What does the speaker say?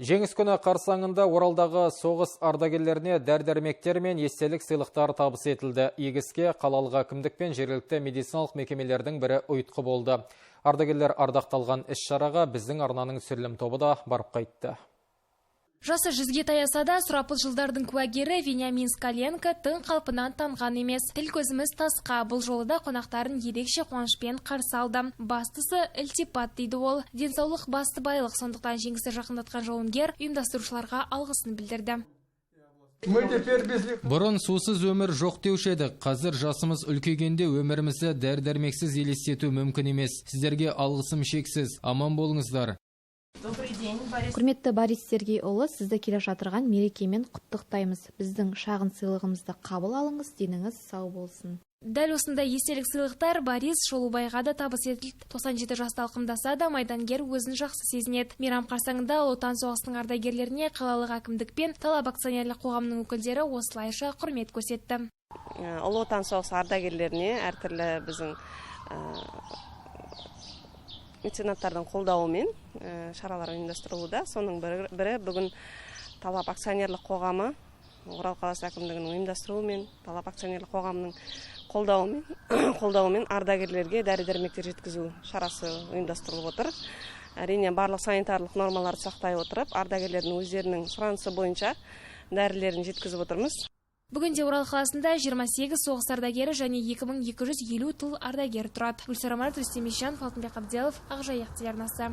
Жеңіс күні қарсаңында Оралдағы соғыс ардагерлеріне дәрі-дәрмектер мен естелік сыйлықтар табыс етілді. Егіске қалалық әкімдік пен жергілікті медициналық мекемелердің бірі ұйытқы болды. Ардагерлер ардақталған іс-шараға біздің арнаның түсірілім тобы да барып қайтты. Жасы 100-ге таяса да, сұрапыл жылдардың куәгері Вениамин Скаленко тың қалпынан танған емес. Тіл көзіміз тасқа, бұл жолы да қонақтарын ерекше қуанышпен қарсы алды. Бастысы ілтипат дейді ол. Денсаулық басты байлық, сондықтан жеңісті жақындатқан жауынгер ұйымдастырушыларға алғысын білдірді. Бұрын сусыз өмір жоқ деуші едік. Қазір жасымыз үлкейгенде өмірімізді дәрі-дәрмексіз елестету мүмкін емес. Сіздерге алғысым шексіз. Аман болыңыздар. Құрметті Борис Сергейұлы, сізді келе жатырған мерекемен құттықтаймыз. Біздің шағын сыйлығымызды қабыл алыңыз, деніңіз сау болсын. Дәл осындай естелік сыйлықтар Борис Шолубайға да табыс етілді. 97 жаста алқымдаса да майдангер өзін жақсы сезінеді. Мейрам қарсаңында Ұлы Отан соғысының ардагерлеріне қалалық әкімдік пен Талап акционерлік қоғамының өкілдері осылайша құрмет көрсетті. Ұлы Отан соғысы ардагерлеріне әртүрлі біздің меценаттардың қолдауымен шаралар ұйымдастырылуда. Соның бірі бүгін Талап акционерлік қоғамы, Орал қаласы әкімдігінің ұйымдастыруымен, Талап акционерлік қоғамының қолдауымен ардагерлерге дәрі-дәрмектер жеткізу шарасы ұйымдастырылып отыр. Әрине барлық санитарлық нормаларды сақтай отырып, ардагерлердің өздерінің сұранысы бойынша дәрілерін жеткізіп отырмыз. Бүгінде Орал қаласында 28 соғыс ардагері және 2250 тыл ардагері тұрады. Гүлсара Марат, Рүстем Ишанов, Алтынбек Абделов, Ақжайық телеарнасы.